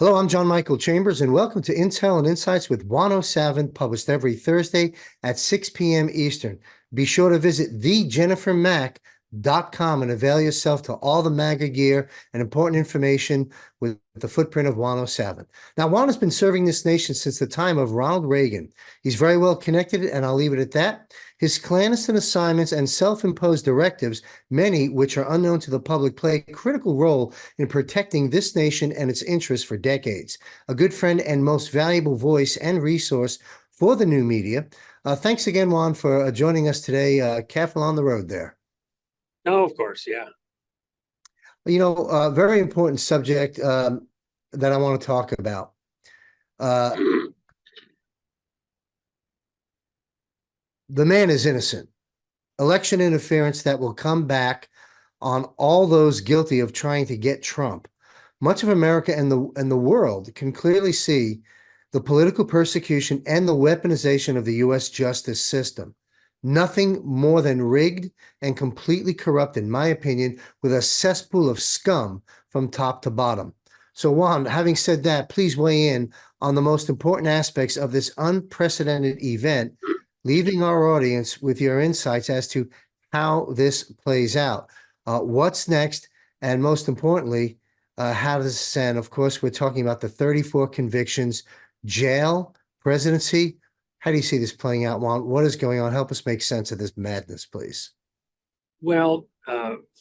Hello, I'm John Michael Chambers, and welcome to Intel and Insights with Juan, published every Thursday at 6 p.m. Eastern. Be sure to visit thejennifermac.com and avail yourself to all the MAGA gear and important information with the footprint of Juan. Now, Juan has been serving this nation since the time of Ronald Reagan. He's very well connected, and I'll leave it at that. His clandestine assignments and self-imposed directives, many which are unknown to the public, play a critical role in protecting this nation and its interests for decades. A good friend and most valuable voice and resource for the new media. Thanks again, Juan, for joining us today. Careful on the road there. No, of course, yeah. You know, a very important subject that I want to talk about. The man is innocent. Election interference that will come back on all those guilty of trying to get Trump. Much of America and the world can clearly see the political persecution and the weaponization of the U.S. justice system. Nothing more than rigged and completely corrupt, in my opinion, with a cesspool of scum from top to bottom. So, Juan, having said that, please weigh in on the most important aspects of this unprecedented event, leaving our audience with your insights as to how this plays out. What's next? And most importantly, how does this end? Of course, we're talking about the 34 convictions, jail, presidency. How do you see this playing out, Juan? What is going on? Help us make sense of this madness, please. Well,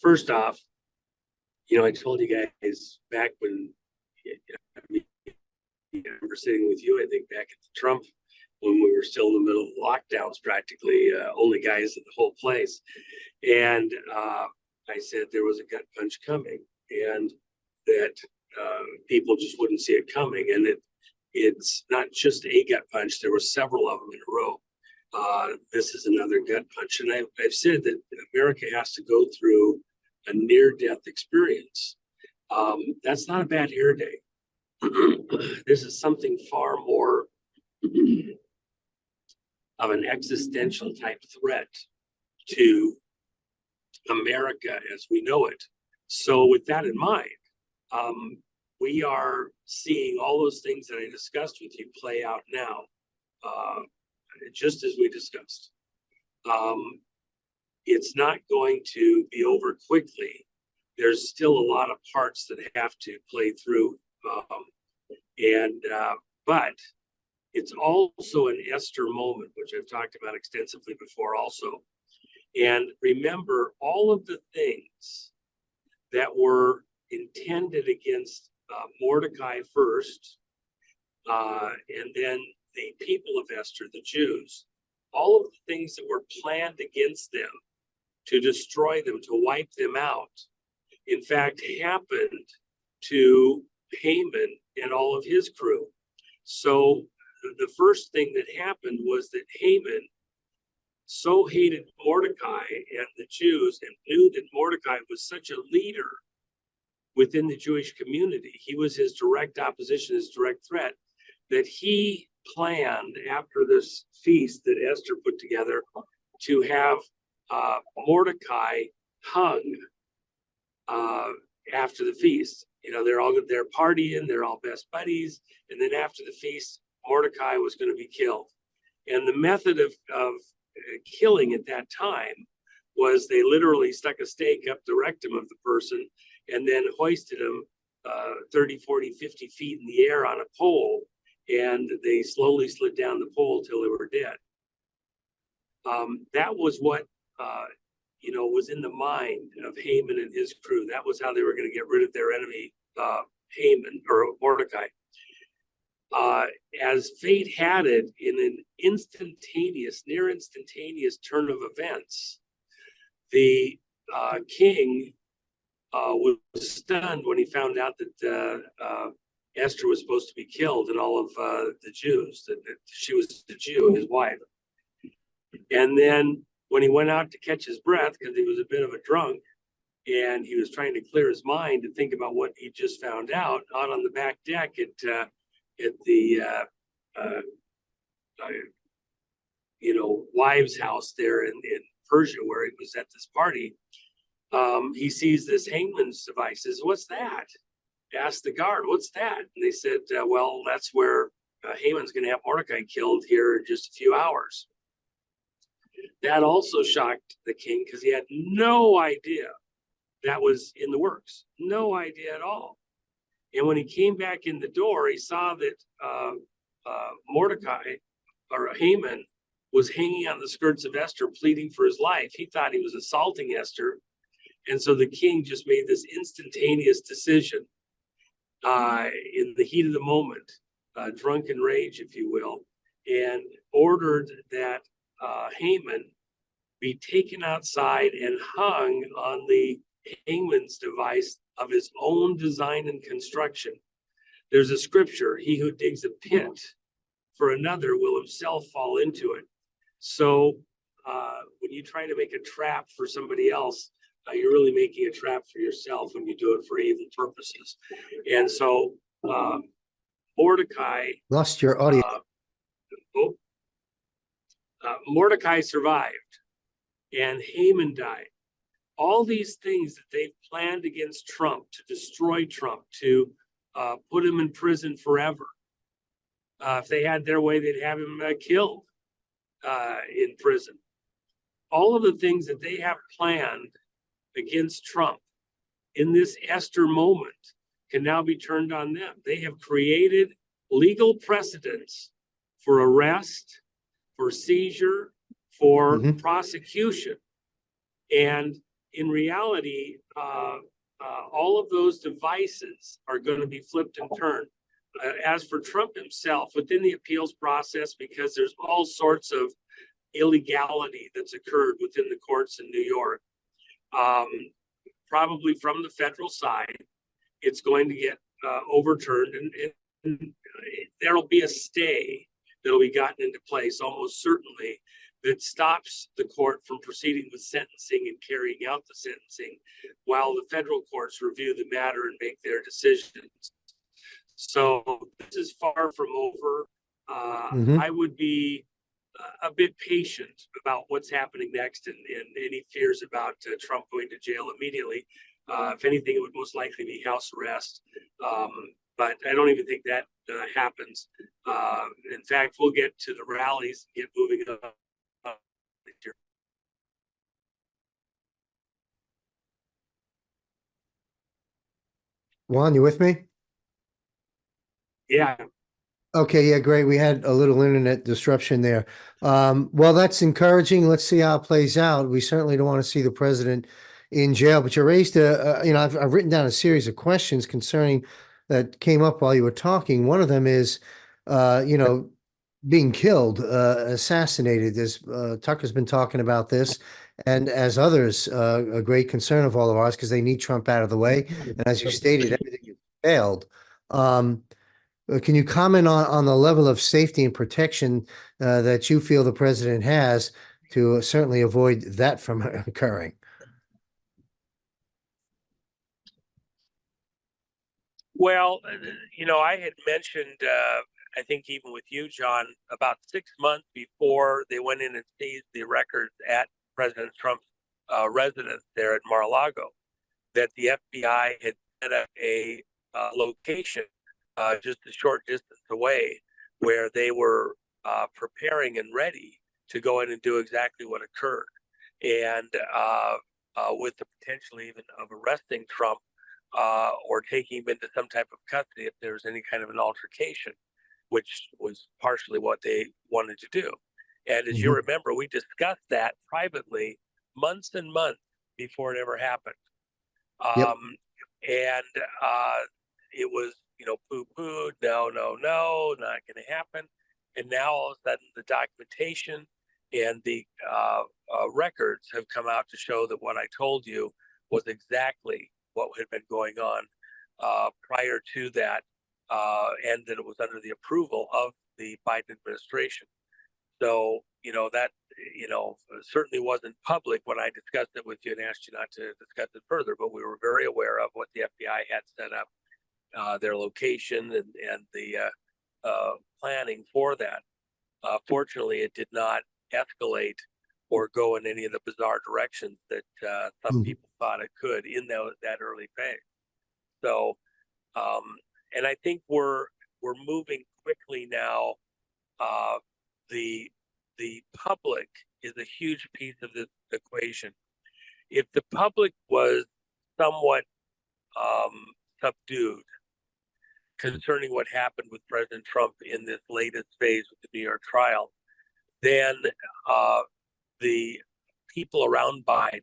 first off, I told you guys back when I remember sitting with you, I think back at the Trump, when we were still in the middle of lockdowns, practically only guys in the whole place. And I said there was a gut punch coming and that people just wouldn't see it coming. And it's not just a gut punch. There were several of them in a row. This is another gut punch. And I've said that America has to go through a near-death experience. That's not a bad hair day. This is something far more of an existential type threat to America as we know it. So with that in mind, we are seeing all those things that I discussed with you play out now, just as we discussed. It's not going to be over quickly. There's still a lot of parts that have to play through. But it's also an Esther moment, which I've talked about extensively before also. And remember all of the things that were intended against Mordecai first, and then the people of Esther, the Jews, all of the things that were planned against them to destroy them, to wipe them out, in fact, happened to Haman and all of his crew. So the first thing that happened was that Haman so hated Mordecai and the Jews and knew that Mordecai was such a leader within the Jewish community. He was his direct opposition, his direct threat, that he planned after this feast that Esther put together to have Mordecai hung after the feast. They're partying, they're all best buddies, and then after the feast, Mordecai was going to be killed. And the method of killing at that time was they literally stuck a stake up the rectum of the person and then hoisted him 30, 40, 50 feet in the air on a pole, and they slowly slid down the pole till they were dead. That was what was in the mind of Haman and his crew. That was how they were going to get rid of their enemy, Haman or Mordecai. As fate had it, in an near instantaneous turn of events, the king was stunned when he found out that Esther was supposed to be killed and all of the Jews, that she was a Jew, his wife. And then when he went out to catch his breath, because he was a bit of a drunk, and he was trying to clear his mind to think about what he just found out on the back deck at the wives' house there in Persia, where he was at this party, he sees this hangman's device. Says, "What's that?" asked the guard, "What's that?" And they said, "Well, that's where Haman's going to have Mordecai killed here in just a few hours." That also shocked the king because he had no idea that was in the works, no idea at all. And when he came back in the door, he saw that Mordecai or Haman was hanging on the skirts of Esther, pleading for his life. He thought he was assaulting Esther. And so the king just made this instantaneous decision in the heat of the moment, drunken rage, if you will, and ordered that Haman be taken outside and hung on the hangman's device of his own design and construction. There's a scripture, he who digs a pit for another will himself fall into it. So when you try to make a trap for somebody else, you're really making a trap for yourself when you do it for evil purposes. And so Mordecai Lost your audio. Mordecai survived and Haman died. All these things that they've planned against Trump, to destroy Trump, to put him in prison forever. If they had their way, they'd have him killed in prison. All of the things that they have planned against Trump in this Esther moment can now be turned on them. They have created legal precedents for arrest, for seizure, for prosecution. And in reality, all of those devices are going to be flipped and turned. As for Trump himself, within the appeals process, because there's all sorts of illegality that's occurred within the courts in New York, probably from the federal side, it's going to get overturned, and there'll be a stay that'll be gotten into place almost certainly that stops the court from proceeding with sentencing and carrying out the sentencing while the federal courts review the matter and make their decisions. So this is far from over. I would be a bit patient about what's happening next and any fears about Trump going to jail immediately. If anything, it would most likely be house arrest. But I don't even think that happens. In fact, we'll get to the rallies and get moving up. Juan, you with me? Yeah. Okay, yeah, great. We had a little internet disruption there. Well, that's encouraging. Let's see how it plays out. We certainly don't want to see the president in jail, but you raised I've written down a series of questions concerning that came up while you were talking. One of them is, being killed, assassinated. Tucker's been talking about this, and as others, a great concern of all of ours because they need Trump out of the way. And as you stated, everything failed. Can you comment on the level of safety and protection that you feel the president has to certainly avoid that from occurring? Well, I had mentioned, I think even with you, John, about 6 months before they went in and seized the records at President Trump's residence there at Mar-a-Lago, that the FBI had set up a location just a short distance away where they were preparing and ready to go in and do exactly what occurred. And with the potential even of arresting Trump or taking him into some type of custody if there was any kind of an altercation, which was partially what they wanted to do. And as you remember, we discussed that privately months and months before it ever happened. And it was, poo-pooed, no, not going to happen. And now all of a sudden the documentation and the records have come out to show that what I told you was exactly what had been going on prior to that, and that it was under the approval of the Biden administration. So, that, certainly wasn't public when I discussed it with you and asked you not to discuss it further, but we were very aware of what the FBI had set up, their location and the planning for that. Fortunately, it did not escalate or go in any of the bizarre directions that some people thought it could in that early phase. So And I think we're moving quickly now. The public is a huge piece of this equation. If the public was somewhat subdued concerning what happened with President Trump in this latest phase with the New York trial, then the people around Biden,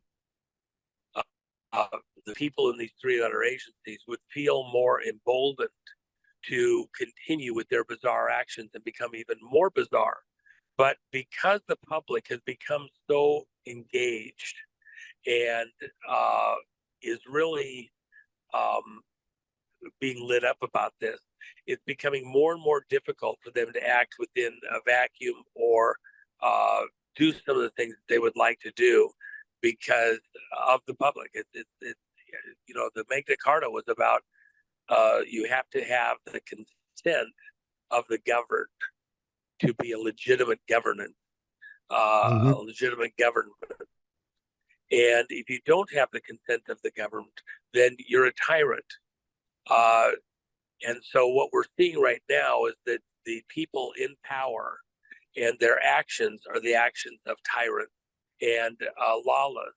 uh, the people in these three other agencies would feel more emboldened to continue with their bizarre actions and become even more bizarre. But because the public has become so engaged and is really being lit up about this, it's becoming more and more difficult for them to act within a vacuum or do some of the things they would like to do because of the public. You know, the Magna Carta was about you have to have the consent of the governed to be a legitimate governance, a legitimate government. And if you don't have the consent of the government, then you're a tyrant. And so what we're seeing right now is that the people in power and their actions are the actions of tyrants and lawless.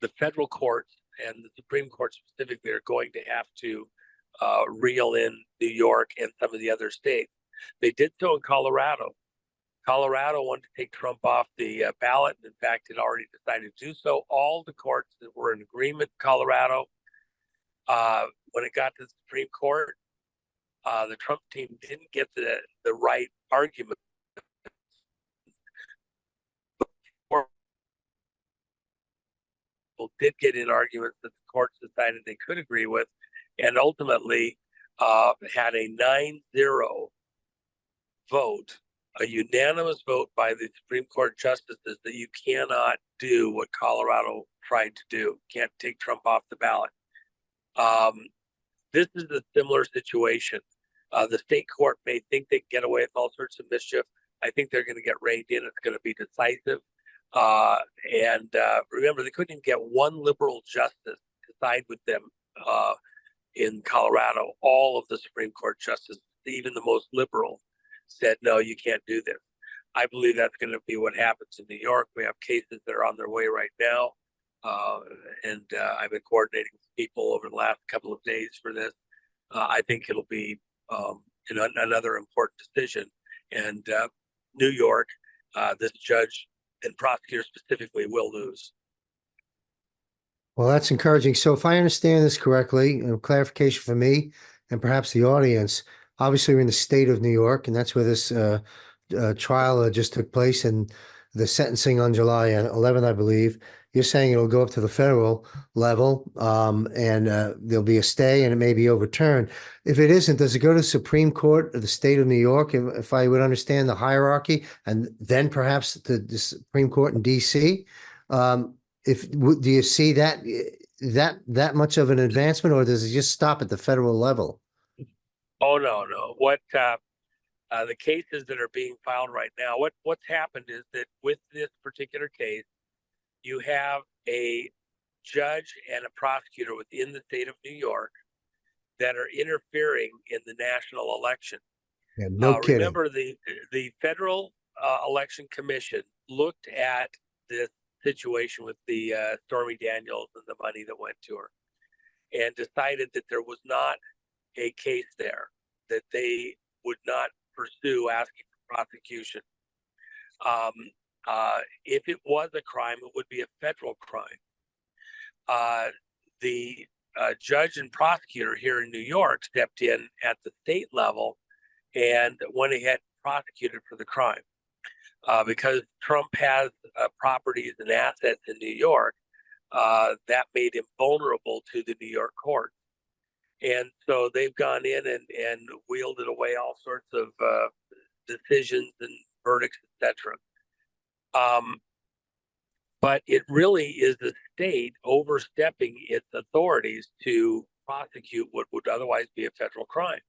The federal courts and the Supreme Court specifically are going to have to reel in New York and some of the other states. They did so in Colorado. Colorado wanted to take Trump off the ballot. In fact, had already decided to do so. All the courts that were in agreement in Colorado, when it got to the Supreme Court, the Trump team didn't get the right argument. People did get in arguments that the courts decided they could agree with, and ultimately had a 9-0 vote, a unanimous vote by the Supreme Court justices that you cannot do what Colorado tried to do. Can't take Trump off the ballot. This is a similar situation. The state court may think they can get away with all sorts of mischief. I think they're going to get reined in. It's going to be decisive. Remember, they couldn't even get one liberal justice to side with them in Colorado. All of the Supreme Court justices, even the most liberal, said, no, you can't do this. I believe that's going to be what happens in New York. We have cases that are on their way right now. I've been coordinating with people over the last couple of days for this. I think it'll be another important decision. And New York, this judge and prosecutor specifically will lose. Well, that's encouraging. So if I understand this correctly, clarification for me and perhaps the audience, obviously we're in the state of New York, and that's where this trial just took place, and the sentencing on July 11th, I believe. You're saying it'll go up to the federal level, and there'll be a stay and it may be overturned. If it isn't, does it go to the Supreme Court of the state of New York, if I would understand the hierarchy, and then perhaps the Supreme Court in DC? Do you see that much of an advancement, or does it just stop at the federal level? Oh, no. What the cases that are being filed right now, what's happened is that with this particular case, you have a judge and a prosecutor within the state of New York that are interfering in the national election. Yeah, no kidding. Remember, the Federal Election Commission looked at this situation with the Stormy Daniels and the money that went to her, and decided that there was not a case there, that they would not pursue asking for prosecution. If it was a crime, it would be a federal crime. The judge and prosecutor here in New York stepped in at the state level and went ahead and prosecuted for the crime. Because Trump has properties and assets in New York, that made him vulnerable to the New York court. And so they've gone in and wielded away all sorts of decisions and verdicts, etc. But it really is the state overstepping its authorities to prosecute what would otherwise be a federal crime.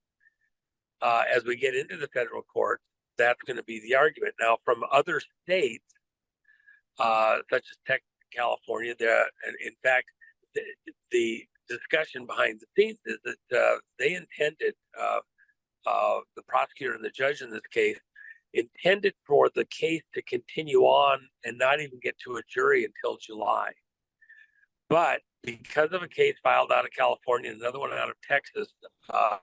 As we get into the federal courts, that's going to be the argument. Now, from other states, such as Texas, California, in fact, the discussion behind the scenes is that they intended, the prosecutor and the judge in this case intended for the case to continue on and not even get to a jury until July. But because of a case filed out of California and another one out of Texas by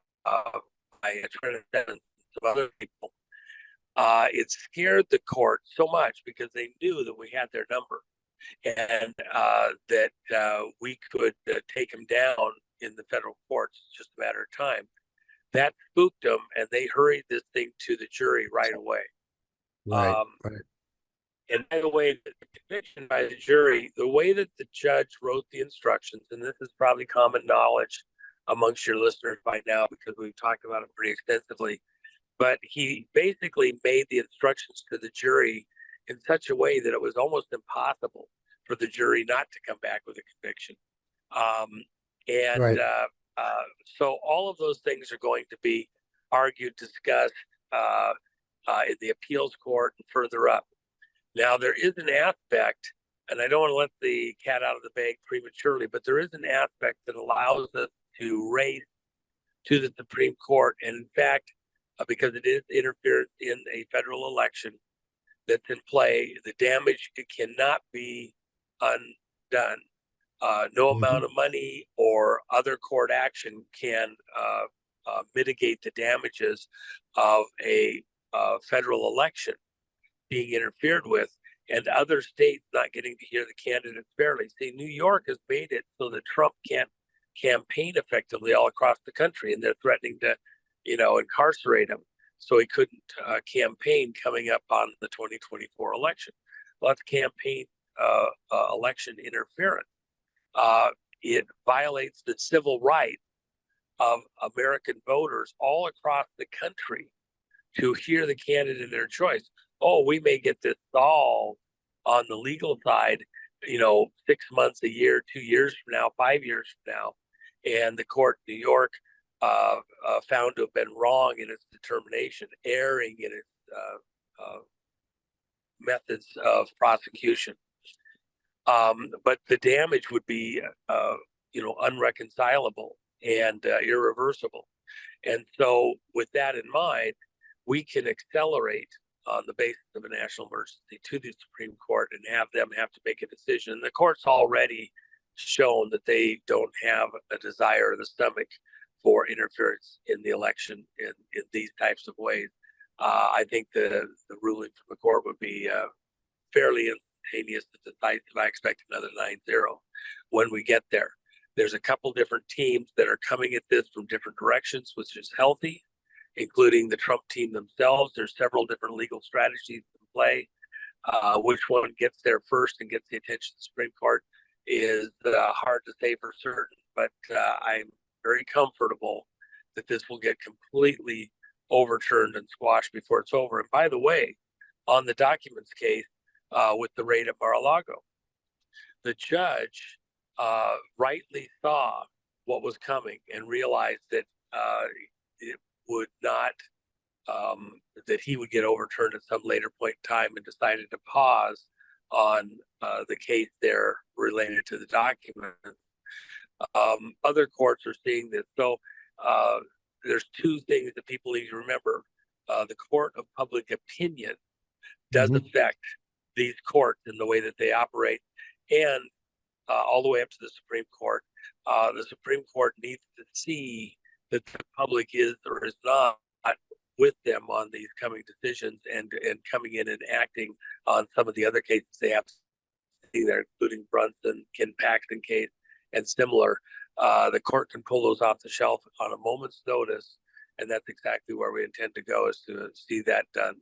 Attorney General and some other people, it scared the court so much because they knew that we had their number and that we could take them down in the federal courts. It's just a matter of time. That spooked them, and they hurried this thing to the jury right away. Right. And by the way, the conviction by the jury, the way that the judge wrote the instructions, and this is probably common knowledge amongst your listeners by now because we've talked about it pretty extensively, but he basically made the instructions to the jury in such a way that it was almost impossible for the jury not to come back with a conviction. So all of those things are going to be argued, discussed in the appeals court and further up. Now, there is an aspect, and I don't want to let the cat out of the bag prematurely, but there is an aspect that allows us to race to the Supreme Court. And in fact, because it is interference in a federal election that's in play, the damage cannot be undone. No amount of money or other court action can mitigate the damages of a federal election being interfered with and other states not getting to hear the candidates fairly. See, New York has made it so that Trump can't campaign effectively all across the country, and they're threatening to, incarcerate him so he couldn't campaign coming up on the 2024 election. Well, that's campaign election interference. It violates the civil right of American voters all across the country to hear the candidate of their choice. Oh, we may get this solved on the legal side, 6 months, a year, 2 years from now, 5 years from now. And the court in New York found to have been wrong in its determination, erring in its methods of prosecution. But the damage would be, unreconcilable and irreversible. And so with that in mind, we can accelerate on the basis of a national emergency to the Supreme Court and have them have to make a decision. And the court's already shown that they don't have a desire or the stomach for interference in the election in these types of ways. I think the ruling from the court would be fairly instantaneous and decisive. I expect another 9-0 when we get there. There's a couple different teams that are coming at this from different directions, which is healthy, including the Trump team themselves. There's several different legal strategies in play. Which one gets there first and gets the attention of the Supreme Court is hard to say for certain, but I'm very comfortable that this will get completely overturned and squashed before it's over. And by the way, on the documents case with the raid at Mar-a-Lago, the judge rightly saw what was coming and realized that it would not, that he would get overturned at some later point in time, and decided to pause on the case there related to the document. Other courts are seeing this. So there's two things that people need to remember. The court of public opinion does affect these courts in the way that they operate, and all the way up to the Supreme Court. The Supreme Court needs to see that the public is or is not with them on these coming decisions and coming in and acting on some of the other cases they have seen there, including Brunson, Ken Paxton case, and similar. The court can pull those off the shelf on a moment's notice, and that's exactly where we intend to go, is to see that done.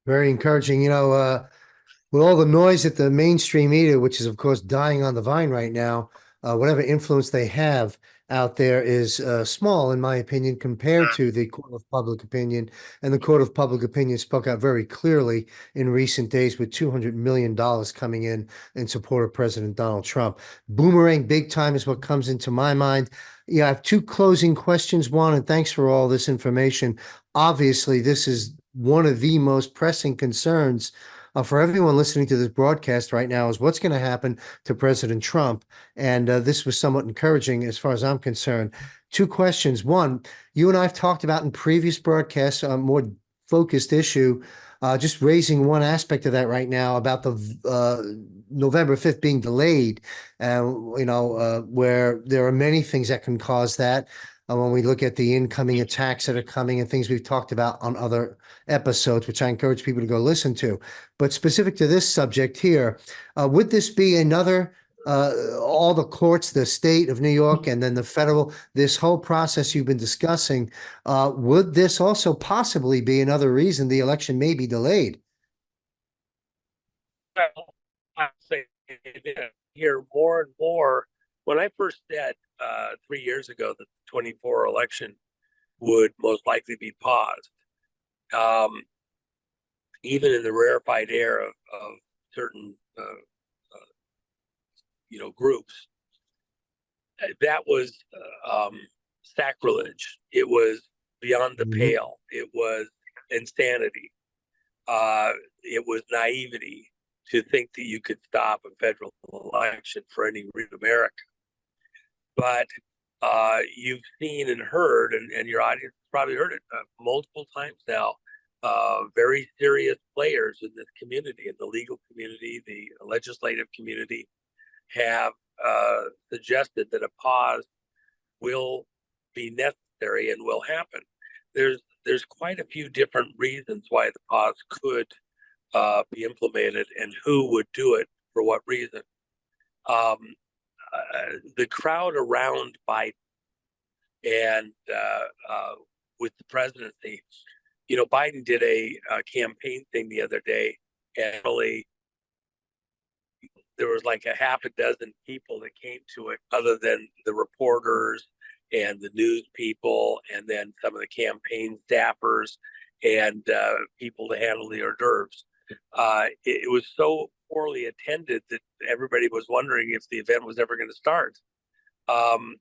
Very encouraging. With all the noise at the mainstream media, which is, of course, dying on the vine right now, whatever influence they have out there is small, in my opinion, compared to the court of public opinion. And the court of public opinion spoke out very clearly in recent days with $200 million coming in support of President Donald Trump. Boomerang big time is what comes into my mind. Yeah, I have two closing questions, Juan, and thanks for all this information. Obviously, this is one of the most pressing concerns for everyone listening to this broadcast right now is what's going to happen to President Trump. And this was somewhat encouraging as far as I'm concerned. Two questions. One, you and I have talked about in previous broadcasts a more focused issue, just raising one aspect of that right now about the November 5th being delayed, where there are many things that can cause that. When we look at the incoming attacks that are coming and things we've talked about on other episodes, which I encourage people to go listen to. But specific to this subject here, would this be another, all the courts, the state of New York, and then the federal, this whole process you've been discussing, would this also possibly be another reason the election may be delayed? Well, I say here more and more. When I first said 3 years ago that the 24 election would most likely be paused, even in the rarefied air of certain groups, that was sacrilege. It was beyond the pale. It was insanity. It was naivety to think that you could stop a federal election for any reason in America. But you've seen and heard, and your audience probably heard it multiple times now, very serious players in this community, in the legal community, the legislative community, have suggested that a pause will be necessary and will happen. There's quite a few different reasons why the pause could be implemented and who would do it for what reason. The crowd around Biden and with the presidency, Biden did a campaign thing the other day, and really there was like a half a dozen people that came to it, other than the reporters and the news people, and then some of the campaign staffers and people to handle the hors d'oeuvres. It was so poorly attended that everybody was wondering if the event was ever going to start. And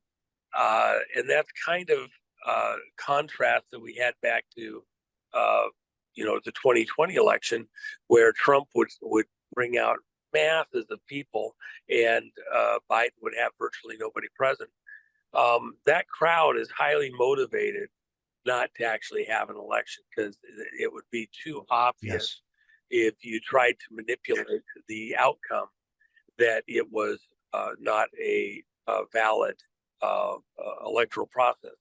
that's kind of contrast that we had back to, the 2020 election, where Trump would bring out masses of people and Biden would have virtually nobody present. That crowd is highly motivated not to actually have an election, because it would be too obvious if you tried to manipulate the outcome that it was not a valid electoral process.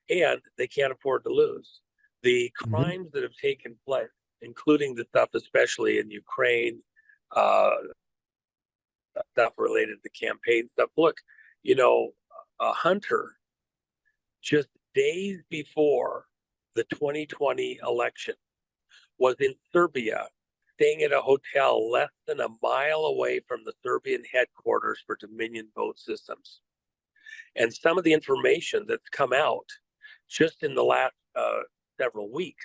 And they can't afford to lose. The crimes that have taken place, including the stuff especially in Ukraine, stuff related to campaign stuff. Look, Hunter, just days before the 2020 election, was in Serbia, staying at a hotel less than a mile away from the Serbian headquarters for Dominion vote systems. And some of the information that's come out just in the last several weeks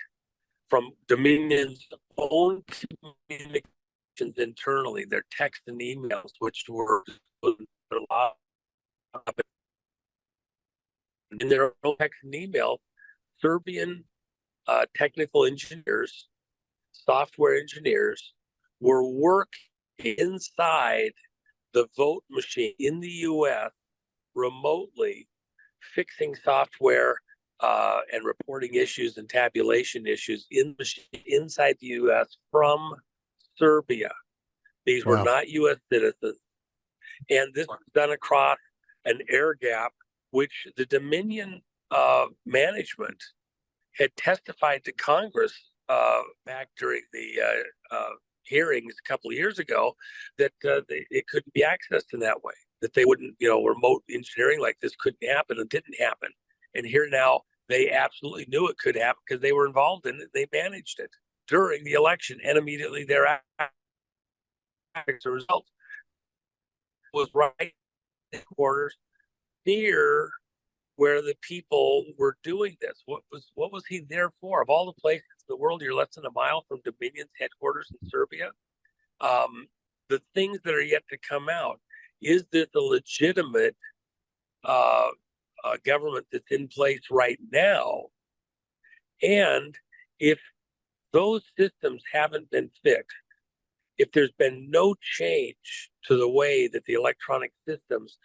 from Dominion's own communications internally, their texts and emails, which were in their own text and email, Serbian technical engineers, software engineers, were working inside the vote machine in the U.S. remotely, fixing software and reporting issues and tabulation issues inside the U.S. from Serbia. These were not U.S. citizens. And this was done across an air gap, which the Dominion management had testified to Congress back during the hearings a couple of years ago, that it couldn't be accessed in that way, that they wouldn't, remote engineering like this couldn't happen, and didn't happen. And here now, they absolutely knew it could happen because they were involved in it. They managed it during the election, and immediately thereafter, the result was right in the quarters near where the people were doing this. What was he there for? Of all the places in the world, you're less than a mile from Dominion's headquarters in Serbia. The things that are yet to come out, is this a legitimate government that's in place right now? And if those systems haven't been fixed, if there's been no change to the way that the electronic systems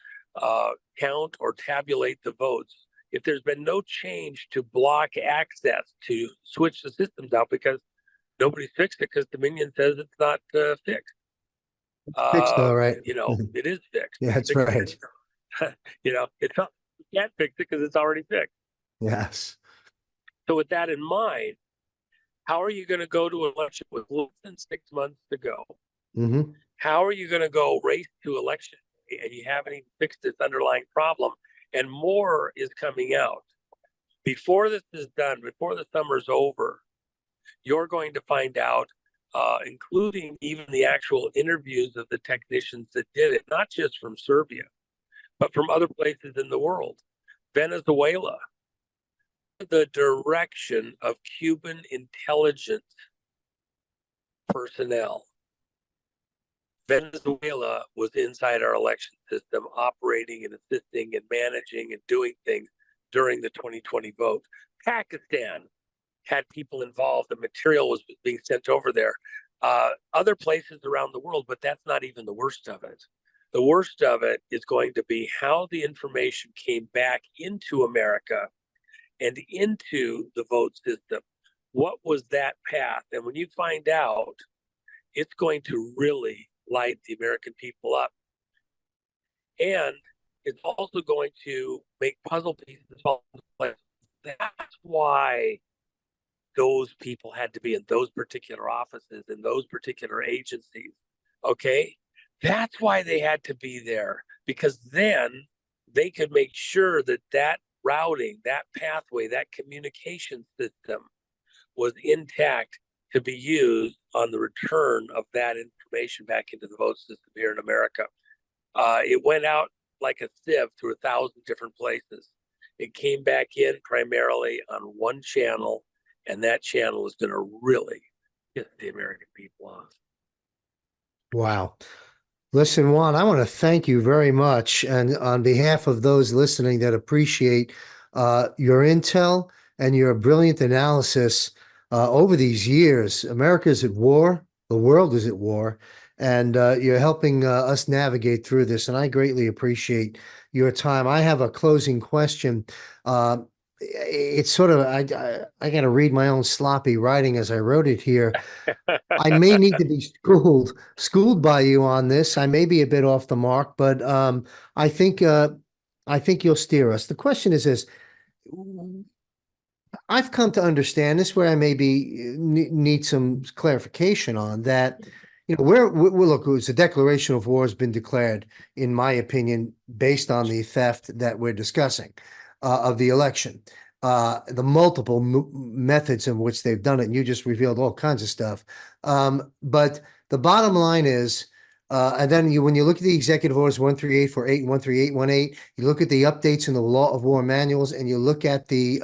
count or tabulate the votes, if there's been no change to block access to switch the systems out because nobody's fixed it because Dominion says it's not fixed. Fixed, all right. It is fixed. Yeah, that's right. It's not, you can't fix it because it's already fixed. Yes. So with that in mind, how are you going to go to an election with less than 6 months to go? Mm-hmm. How are you going to go race to election day and you haven't even fixed this underlying problem? And more is coming out. Before this is done, before the summer's over, you're going to find out, including even the actual interviews of the technicians that did it, not just from Serbia, but from other places in the world. Venezuela, the direction of Cuban intelligence personnel. Venezuela was inside our election system, operating and assisting and managing and doing things during the 2020 vote. Pakistan had people involved. The material was being sent over there. Other places around the world, but that's not even the worst of it. The worst of it is going to be how the information came back into America and into the vote system. What was that path? And when you find out, it's going to really light the American people up. And it's also going to make puzzle pieces fall into place. That's why those people had to be in those particular offices, in those particular agencies. Okay? That's why they had to be there, because then they could make sure that that routing, that pathway, that communication system was intact to be used on the return of that information back into the vote system here in America. It went out like a sieve through 1,000 different places. It came back in primarily on one channel, and that channel is going to really piss the American people off. Wow. Listen, Juan, I want to thank you very much. And on behalf of those listening that appreciate your intel and your brilliant analysis over these years, America is at war, the world is at war, and you're helping us navigate through this. And I greatly appreciate your time. I have a closing question. It's sort of, I got to read my own sloppy writing as I wrote it here. I may need to be schooled by you on this. I may be a bit off the mark, but I think you'll steer us. The question is this: I've come to understand this, where I maybe need some clarification on that. We're look, it's a declaration of war has been declared, in my opinion, based on the theft that we're discussing of the election. The multiple methods in which they've done it, and you just revealed all kinds of stuff. But the bottom line is, and then when you look at the executive orders 13848 and 13818, you look at the updates in the law of war manuals, and you look at the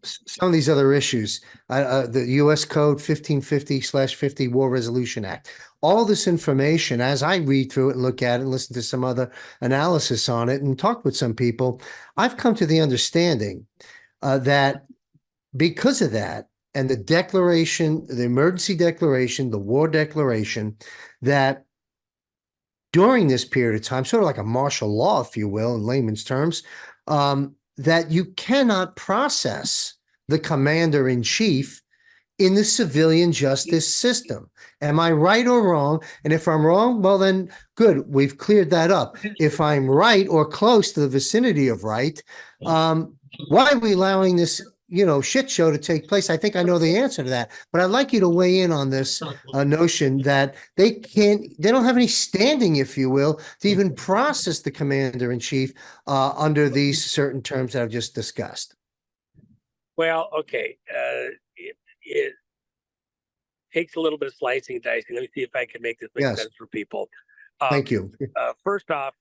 some of these other issues, the U.S. Code 1550/50 War Resolution Act. All this information, as I read through it and look at it and listen to some other analysis on it and talk with some people, I've come to the understanding that because of that and the declaration, the emergency declaration, the war declaration, that during this period of time, sort of like a martial law, if you will, in layman's terms, that you cannot process the commander-in-chief in the civilian justice system. Am I right or wrong? And if I'm wrong, well, then good, we've cleared that up. If I'm right or close to the vicinity of right, why are we allowing this, shit show to take place? I think I know the answer to that, but I'd like you to weigh in on this notion that they don't have any standing, if you will, to even process the commander-in-chief under these certain terms that I've just discussed. Well, okay. It takes a little bit of slicing and dicing. Let me see if I can make this make sense for people. Thank you. First off,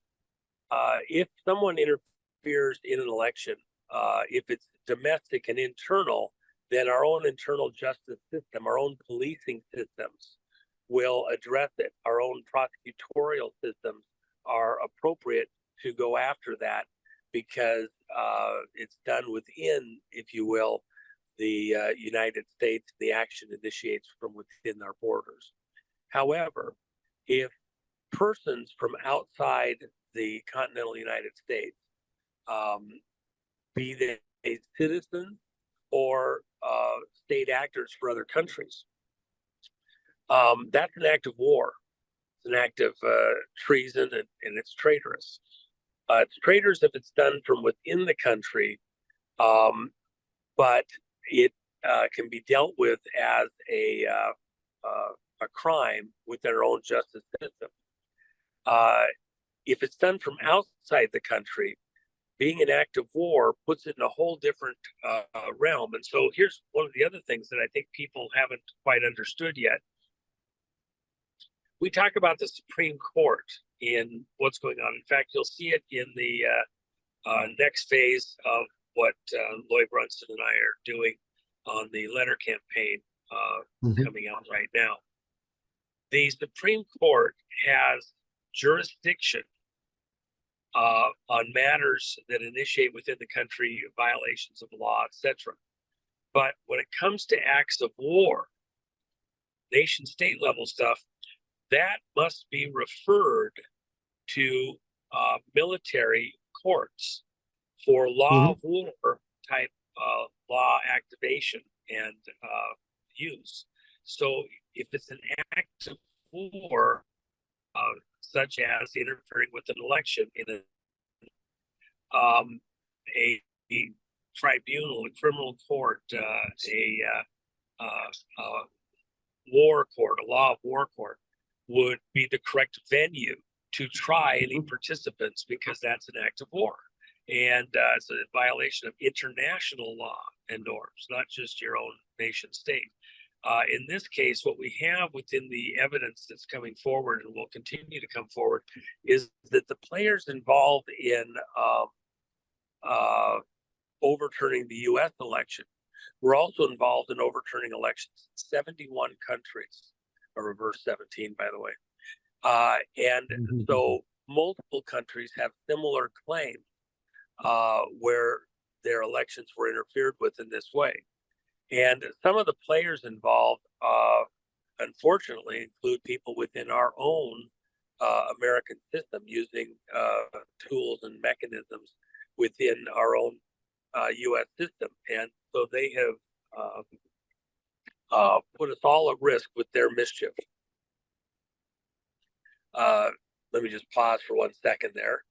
if someone interferes in an election, if it's domestic and internal, then our own internal justice system, our own policing systems will address it. Our own prosecutorial systems are appropriate to go after that, because it's done within, if you will, United States. The action initiates from within our borders. However, if persons from outside the continental United States, be they citizens or state actors for other countries, that's an act of war. It's an act of treason, and it's traitorous. It's traitorous if it's done from within the country, but it can be dealt with as a crime within our own justice system. If it's done from outside the country, being an act of war puts it in a whole different realm. And so here's one of the other things that I think people haven't quite understood yet. We talk about the Supreme Court in what's going on. In fact, you'll see it in the next phase of what Lloyd Brunson and I are doing on the letter campaign coming out right now. The Supreme Court has jurisdiction on matters that initiate within the country violations of law, etc. But when it comes to acts of war, nation state level stuff, that must be referred to military courts for law of war type law activation and use. So if it's an act of war, such as interfering with an election in a tribunal, a criminal court, a war court, a law of war court, would be the correct venue to try any participants, because that's an act of war. And it's a violation of international law and norms, not just your own nation state. In this case, what we have within the evidence that's coming forward and will continue to come forward is that the players involved in overturning the U.S. election were also involved in overturning elections in 71 countries, or reverse 17, by the way. And so multiple countries have similar claims where their elections were interfered with in this way. And some of the players involved, unfortunately, include people within our own American system, using tools and mechanisms within our own U.S. system. And so they have put us all at risk with their mischief. Let me just pause for 1 second there.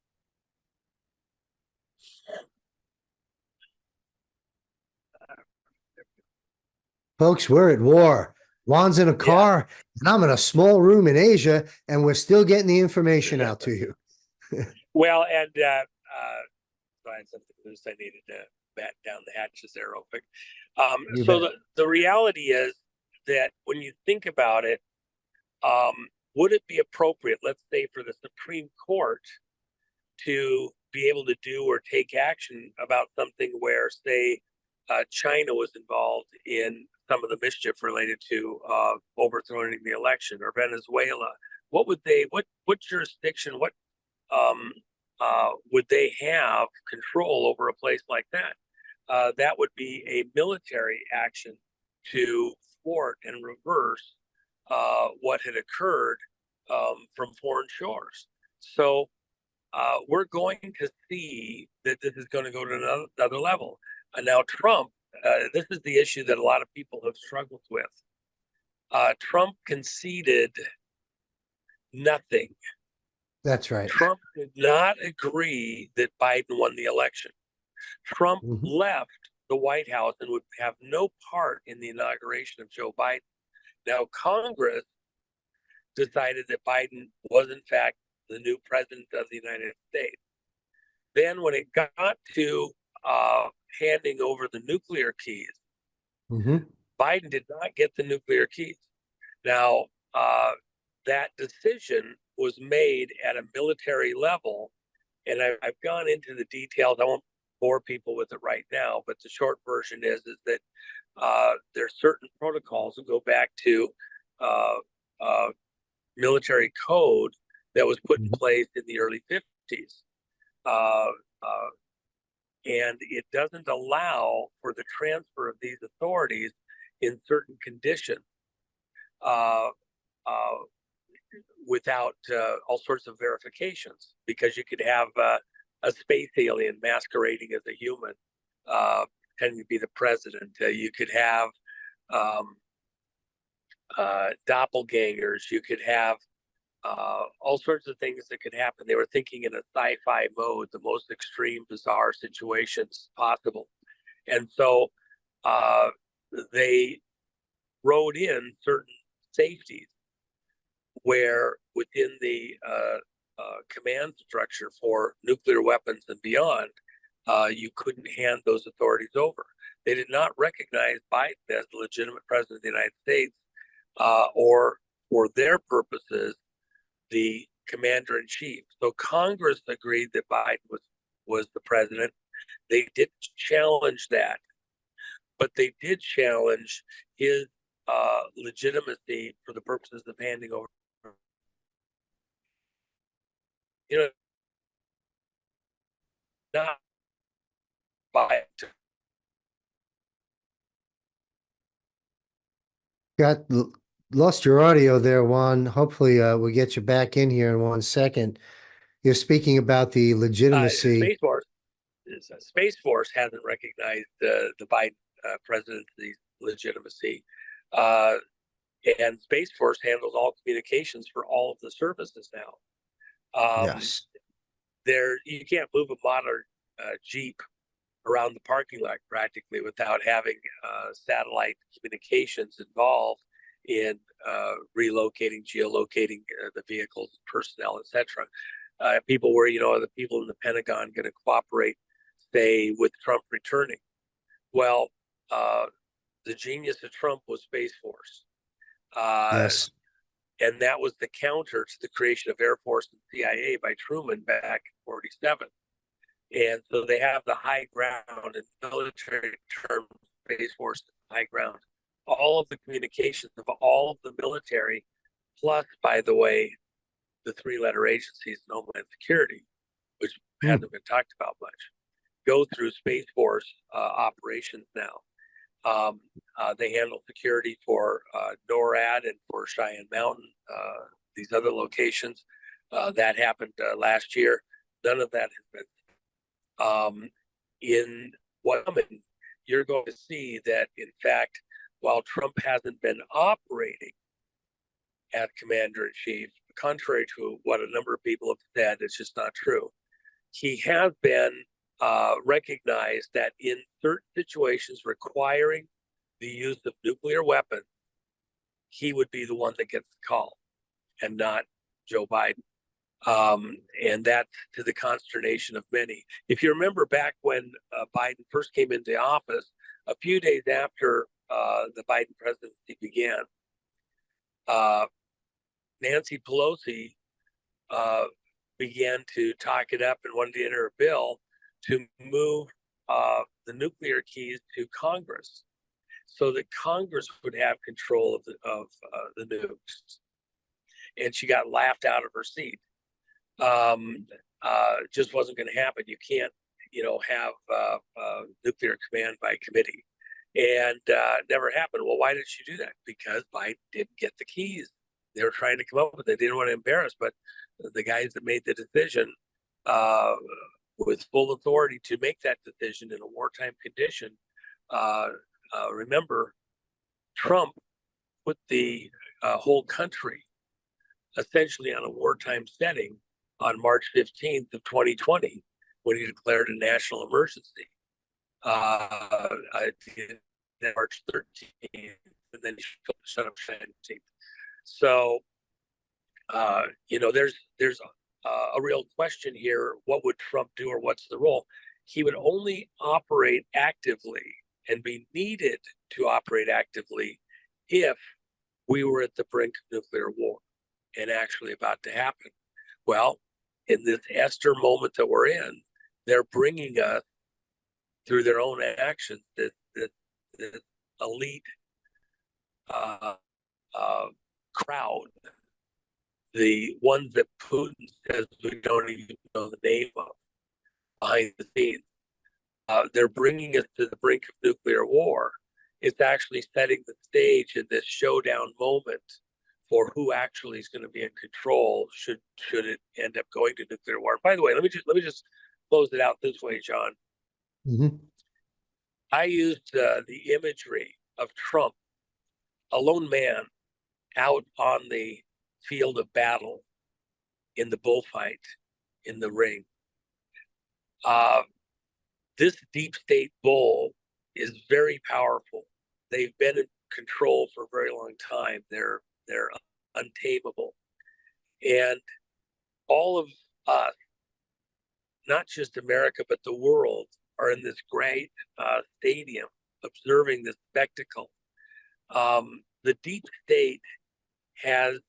Folks, we're at war. Juan's in a car, and I'm in a small room in Asia, and we're still getting the information out to you. Well, and so I had something loose. I needed to bat down the hatches there real quick. So the reality is that when you think about it, would it be appropriate, let's say, for the Supreme Court to be able to do or take action about something where, say, China was involved in some of the mischief related to overthrowing the election, or Venezuela? What would they, what jurisdiction, what would they have control over a place like that? That would be a military action to thwart and reverse what had occurred from foreign shores. So we're going to see that this is going to go to another level. And now Trump, this is the issue that a lot of people have struggled with. Trump conceded nothing. That's right. Trump did not agree that Biden won the election. Trump left the White House and would have no part in the inauguration of Joe Biden. Now, Congress decided that Biden was, in fact, the new president of the United States. Then when it got to handing over the nuclear keys, Biden did not get the nuclear keys. Now, that decision was made at a military level, and I've gone into the details. I won't bore people with it right now, but the short version is that there's certain protocols that go back to military code that was put in place in the early 50s. and it doesn't allow for the transfer of these authorities in certain conditions uh, uh, without all sorts of verifications, because you could have a space alien masquerading as a human, pretending to be the president. You could have um, doppelgangers. You could have all sorts of things that could happen. They were thinking in a sci-fi mode, the most extreme, bizarre situations possible. And so uh, they wrote in certain safeties where within the command structure for nuclear weapons and beyond, you couldn't hand those authorities over. They did not recognize Biden as the legitimate president of the United States, or for their purposes, the commander in chief. So Congress agreed that Biden was the president. They didn't challenge that, but they did challenge his legitimacy for the purposes of handing over. You know, not Biden. Got lost your audio there, Juan. Hopefully, we'll get you back in here in 1 second. You're speaking about the legitimacy. Space Force hasn't recognized the Biden presidency's legitimacy, uh, and Space Force handles all communications for all of the services now. Yes. There, you can't move a modern Jeep around the parking lot practically without having satellite communications involved in relocating, geolocating the vehicles, personnel, etc. People were, are the people in the Pentagon going to cooperate, say, with Trump returning? Well, the genius of Trump was Space Force. Yes. And that was the counter to the creation of Air Force and CIA by Truman back in 47. And so they have the high ground in military terms, Space Force high ground. All of the communications of all of the military, plus, by the way, the three-letter agencies in Homeland Security, which hasn't been talked about much, go through Space Force operations now. They handle security for NORAD and for Cheyenne Mountain, these other locations. That happened last year. None of that has been. In Wyoming, you're going to see that, in fact, while Trump hasn't been operating as commander-in-chief, contrary to what a number of people have said, it's just not true. He has been recognized that in certain situations requiring the use of nuclear weapons, he would be the one that gets the call and not Joe Biden. And that's to the consternation of many. If you remember back when Biden first came into office, a few days after the Biden presidency began, Nancy Pelosi began to talk it up and wanted to enter a bill to move the nuclear keys to Congress, so that Congress would have control of the nukes. And she got laughed out of her seat. Just wasn't going to happen. You can't, have nuclear command by committee, and never happened. Well, why did she do that? Because Biden didn't get the keys. They were trying to come up with it. They didn't want to embarrass, but the guys that made the decision with full authority to make that decision in a wartime condition. Remember, Trump put the whole country essentially on a wartime setting on March 15th of 2020, when he declared a national emergency. March 13th, and then he shut up 17th. So, there's a real question here. What would Trump do, or what's the role? He would only operate actively and be needed to operate actively if we were at the brink of nuclear war and actually about to happen. Well, in this Esther moment that we're in, they're bringing us through their own actions this elite crowd, the ones that Putin says we don't even know the name of, behind the scenes. they're bringing us to the brink of nuclear war. It's actually setting the stage in this showdown moment for who actually is going to be in control should it end up going to nuclear war. By the way, let me just close it out this way, John. Mhm. I used the imagery of Trump, a lone man out on the field of battle in the bullfight in the ring. This deep state bull is very powerful. They've been in control for a very long time. They're untamable, and all of us, not just America but the world, are in this great stadium observing this spectacle. The deep state has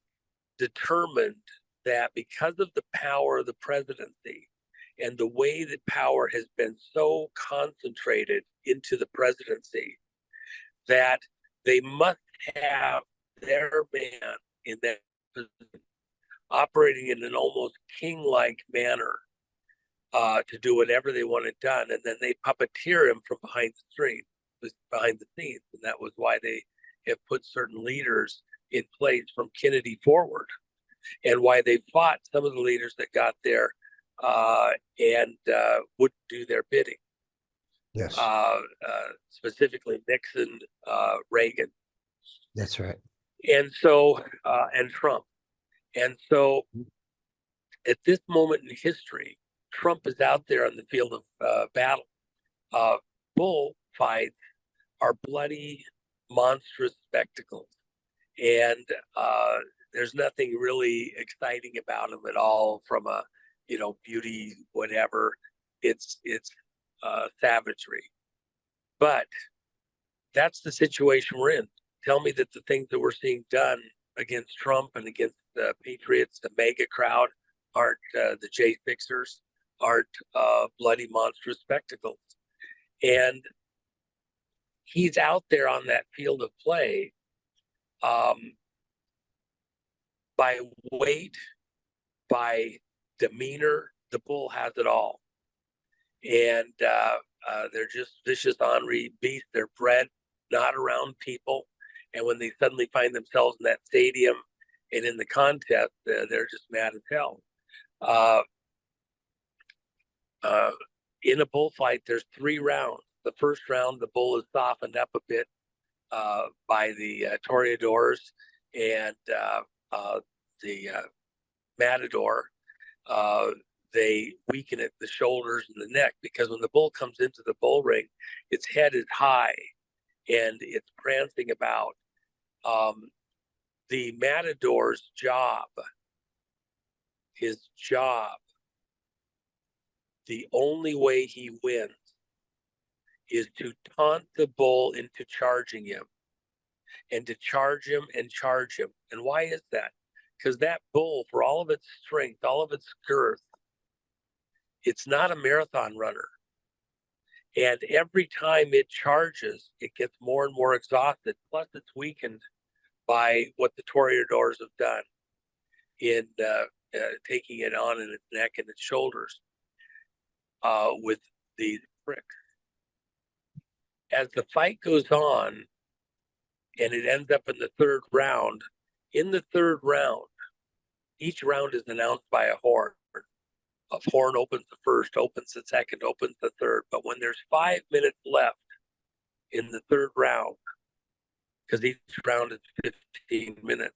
determined that because of the power of the presidency and the way that power has been so concentrated into the presidency, that they must have their man in that position, operating in an almost king-like manner to do whatever they wanted done, and then they puppeteer him from behind the scenes, and that was why they have put certain leaders in place from Kennedy forward, and why they fought some of the leaders that got there and wouldn't do their bidding. Yes, Specifically Nixon, Reagan, that's right. and so and Trump. And so at this moment in history, Trump is out there on the field of battle. Bullfights are bloody, monstrous spectacles, and there's nothing really exciting about them at all from a beauty whatever. It's savagery, but that's the situation we're in. Tell me that the things that we're seeing done against Trump and against the Patriots, the MAGA crowd, aren't the J-fixers, aren't bloody, monstrous spectacles. And he's out there on that field of play by weight, by demeanor. The bull has it all. And they're just vicious, ornery beasts. They're bred not around people. And when they suddenly find themselves in that stadium and in the contest, they're just mad as hell. In a bullfight, there's 3 rounds. The first round, the bull is softened up a bit by the toreadors and the matador. They weaken it, the shoulders and the neck, because when the bull comes into the bull ring, its head is high and it's prancing about. The matador's job, the only way he wins is to taunt the bull into charging him, and to charge him and charge him. And why is that? Because that bull, for all of its strength, all of its girth, it's not a marathon runner. And every time it charges, it gets more and more exhausted. Plus, it's weakened by what the toreadors have done in taking it on in its neck and its shoulders with these pricks. As the fight goes on and it ends up in the 3rd round, in the 3rd round, each round is announced by a horn. A horn opens the first, opens the second, opens the third. But when there's 5 minutes left in the 3rd round, because each round is 15 minutes,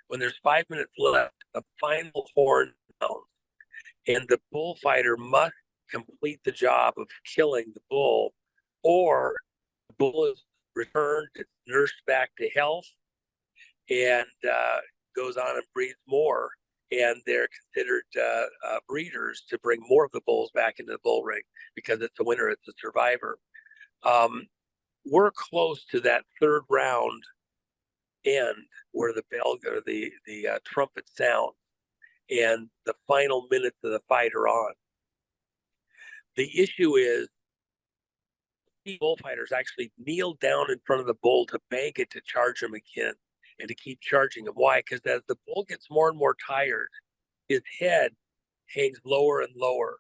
when there's 5 minutes left, a final horn sounds, and the bullfighter must complete the job of killing the bull, or the bull is returned, it's nursed back to health, and goes on and breeds more. And they're considered breeders to bring more of the bulls back into the bull ring, because it's a winner, it's a survivor. We're close to that 3rd round end where the bell or the trumpet sounds, and the final minutes of the fight are on. The issue is the bullfighters actually kneel down in front of the bull to beg it to charge him again and to keep charging him. Why? Because as the bull gets more and more tired, his head hangs lower and lower.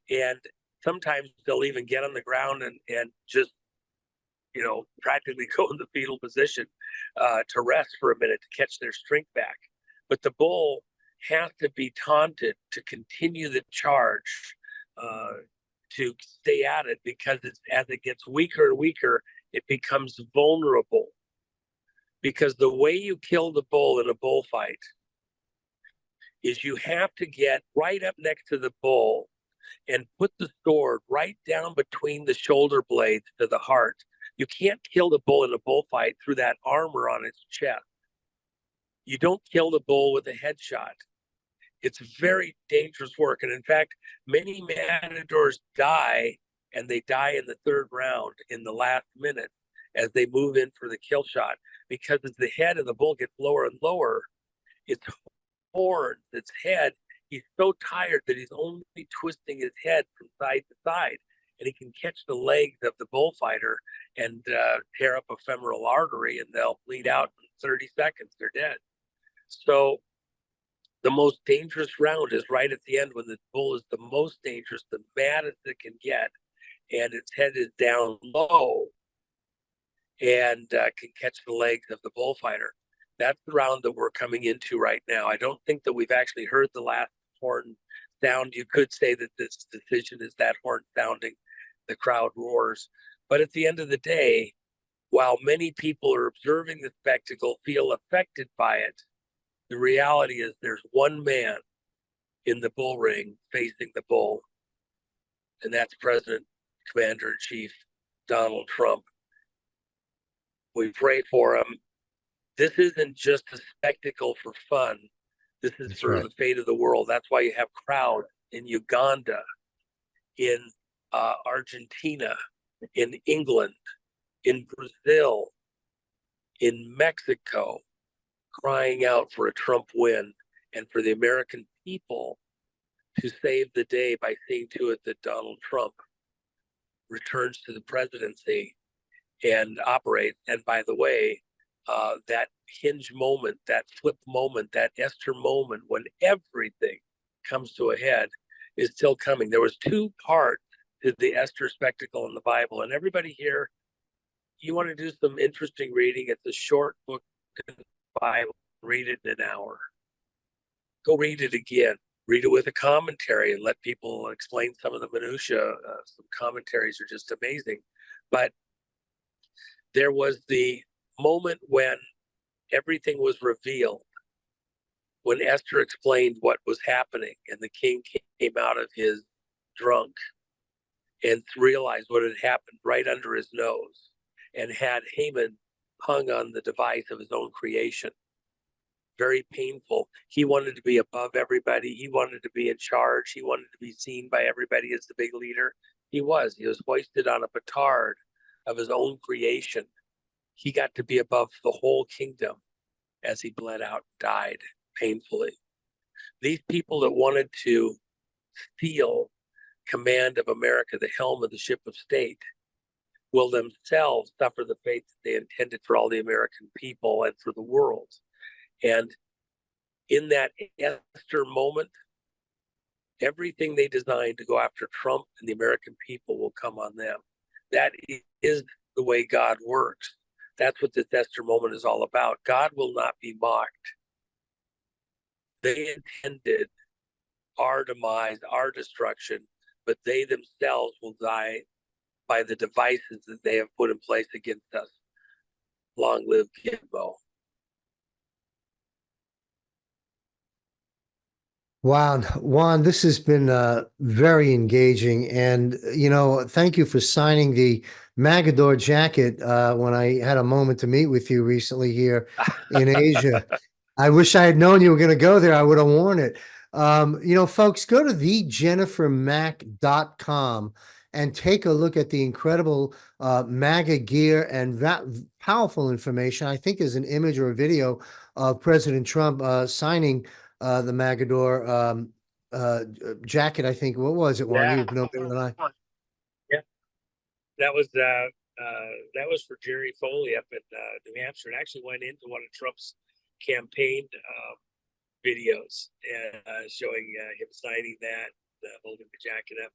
And Sometimes they'll even get on the ground and just, practically go in the fetal position to rest for a minute to catch their strength back. But the bull has to be taunted to continue the charge, to stay at it, because as it gets weaker and weaker, it becomes vulnerable. Because the way you kill the bull in a bullfight is you have to get right up next to the bull and put the sword right down between the shoulder blades to the heart. You can't kill the bull in a bullfight through that armor on its chest. You don't kill the bull with a headshot. It's very dangerous work. And in fact, many matadors die, and they die in the third round in the last minute as they move in for the kill shot. Because as the head of the bull gets lower and lower, its horns, its head, he's so tired that he's only twisting his head from side to side. And he can catch the legs of the bullfighter and tear up a femoral artery, and they'll bleed out in 30 seconds. They're dead. So the most dangerous round is right at the end, when the bull is the most dangerous, the maddest it can get, and its head is down low and can catch the legs of the bullfighter. That's the round that we're coming into right now. I don't think that we've actually heard the last horn sound. You could say that this decision is that horn sounding, the crowd roars. But at the end of the day, while many people are observing the spectacle, feel affected by it, the reality is there's one man in the bull ring facing the bull, and that's President, Commander-in-Chief Donald Trump. We pray for him. This isn't just a spectacle for fun. This is That's for right. the fate of the world. That's why you have crowds in Uganda, in Argentina, in England, in Brazil, in Mexico, crying out for a Trump win, and for the American people to save the day by seeing to it that Donald Trump returns to the presidency and operates. And by the way, that hinge moment, that flip moment, that Esther moment when everything comes to a head is still coming. There was two parts to the Esther spectacle in the Bible, and everybody here, you want to do some interesting reading. It's a short book in the Bible. Read it in an hour. Go read it again. Read it with a commentary and let people explain some of the minutia. Some commentaries are just amazing. But there was the moment when everything was revealed, when Esther explained what was happening, and the king came out of his drunk and realized what had happened right under his nose, and had Haman hung on the device of his own creation. Very painful. He wanted to be above everybody. He wanted to be in charge. He wanted to be seen by everybody as the big leader. He was hoisted on a petard of his own creation. He got to be above the whole kingdom as he bled out, died painfully. These people that wanted to steal command of America, the helm of the ship of state, will themselves suffer the fate that they intended for all the American people and for the world. And in that Esther moment, everything they designed to go after Trump and the American people will come on them. That is the way God works. That's what this Esther moment is all about. God will not be mocked. They intended our demise, our destruction, but they themselves will die by the devices that they have put in place against us. Long live Gimbo. Wow, Juan, this has been very engaging. And, thank you for signing the Magador jacket when I had a moment to meet with you recently here in Asia. I wish I had known you were going to go there. I would have worn it. Folks, go to thejennifermack.com and take a look at the incredible MAGA gear and powerful information. I think there's an image or a video of President Trump signing the Magador jacket. I think, what was it, Juan? Yeah, You know better than I. yeah. That was for Jerry Foley up in New Hampshire. It actually went into one of Trump's campaign videos, and showing him signing that, holding the jacket up.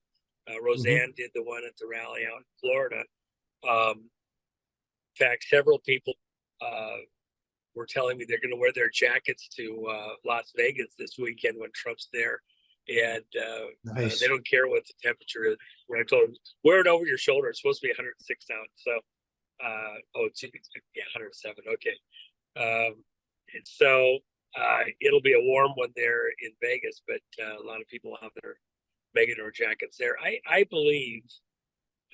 Roseanne did the one at the rally out in Florida. In fact, several people were telling me they're going to wear their jackets to Las Vegas this weekend when Trump's there, and Nice. they don't care what the temperature is. When I told them, wear it over your shoulder, it's supposed to be 106 now. So, yeah, 107. Okay. And so it'll be a warm one there in Vegas, but a lot of people have their Megador jackets there. I believe,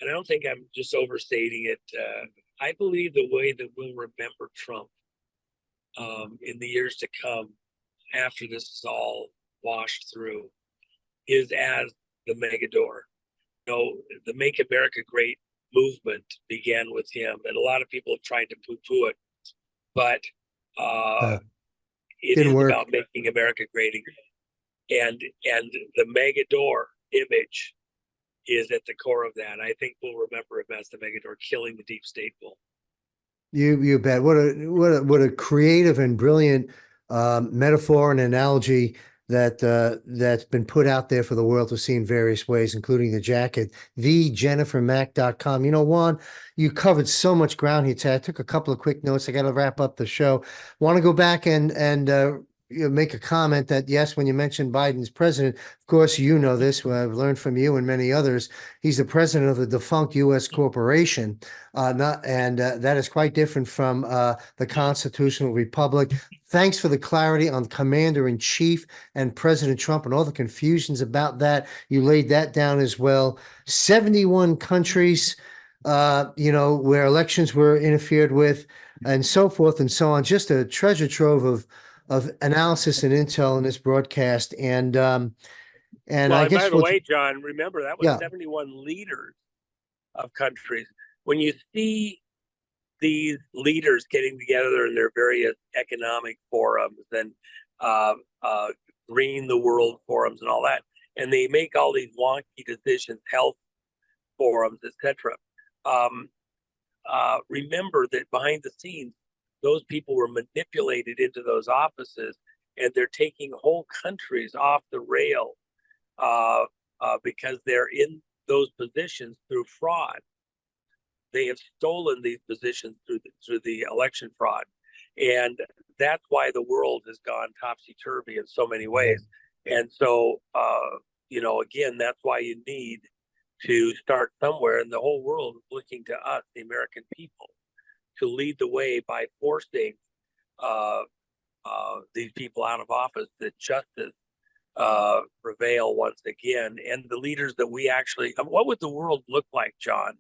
and I don't think I'm just overstating it, I believe the way that we'll remember Trump in the years to come after this is all washed through is as the Megador. You know, the Make America Great movement began with him, and a lot of people have tried to poo-poo it, but it Didn't is work. about making America great again. And the Megador image is at the core of that. I think we'll remember him as the Megador killing the deep state bull. You bet. What a creative and brilliant metaphor and analogy that's been put out there for the world to see in various ways, including the jacket. TheJenniferMack.com. You know, Juan, you covered so much ground here today. I took a couple of quick notes. I got to wrap up the show. Want to go back and make a comment that, yes, when you mentioned Biden's president, of course, you know this, I've learned from you and many others, he's the president of the defunct U.S. corporation, that is quite different from the constitutional republic. Thanks for the clarity on commander-in-chief and President Trump and all the confusions about that. You laid that down as well. 71 countries, where elections were interfered with and so forth and so on. Just a treasure trove of analysis and intel in this broadcast. And Well, I guess by the way, John, remember that was 71 leaders of countries. When you see these leaders getting together in their various economic forums and green the world forums and all that, and they make all these wonky decisions, health forums, etc. Remember that behind the scenes, those people were manipulated into those offices, and they're taking whole countries off the rail because they're in those positions through fraud. They have stolen these positions through the election fraud, and that's why the world has gone topsy-turvy in so many ways. And so, again, that's why you need to start somewhere, and the whole world is looking to us, the American people, to lead the way by forcing these people out of office, that justice prevail once again, and the leaders that we actually. What would the world look like, John,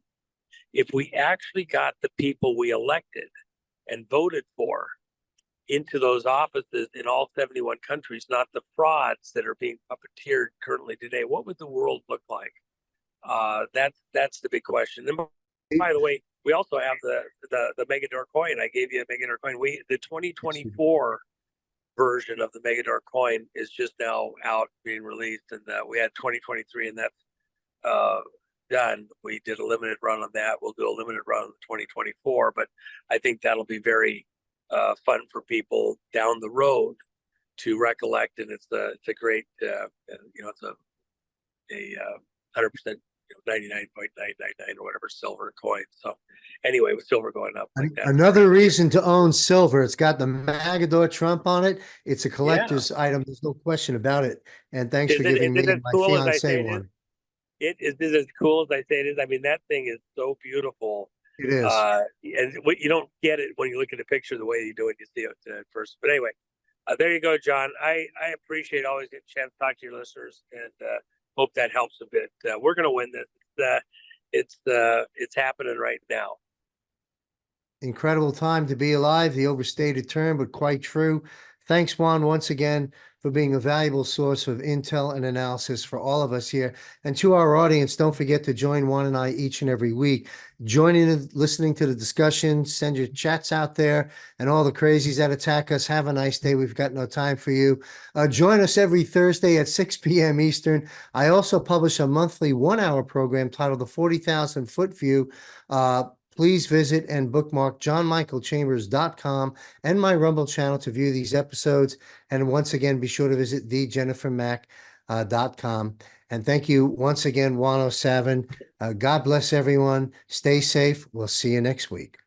if we actually got the people we elected and voted for into those offices in all 71 countries, not the frauds that are being puppeteered currently today? What would the world look like? That's the big question. And by the way, we also have the Megador coin. I gave you a Megador coin. The 2024 version of the Megador coin is just now out being released, and we had 2023, and that's done. We did a limited run on that. We'll do a limited run on the 2024, but I think that'll be very fun for people down the road to recollect. And it's a great, it's a 100%, 99.999 or whatever silver coin. So anyway, with silver going up like that. Another reason to own silver. It's got the Magador Trump on it. It's a collector's item. There's no question about it. And thanks for giving me and my fiance one. It is as cool as I say it is. I mean, that thing is so beautiful. It is. And you don't get it when you look at the picture the way you do when you see it at first. But anyway, there you go, John. I appreciate always getting a chance to talk to your listeners, and hope that helps a bit. We're going to win this. It's happening right now. Incredible time to be alive, the overstated term, but quite true. Thanks, Juan, once again for being a valuable source of intel and analysis for all of us here. And to our audience, don't forget to join Juan and I each and every week. Join in, listening to the discussion, send your chats out there, and all the crazies that attack us. Have a nice day. We've got no time for you. Join us every Thursday at 6 p.m. Eastern. I also publish a monthly 1-hour program titled The 40,000 Foot View. Please visit and bookmark johnmichaelchambers.com and my Rumble channel to view these episodes. And once again, be sure to visit TheJenniferMack.com. .com. And thank you once again, 107. God bless everyone. Stay safe. We'll see you next week.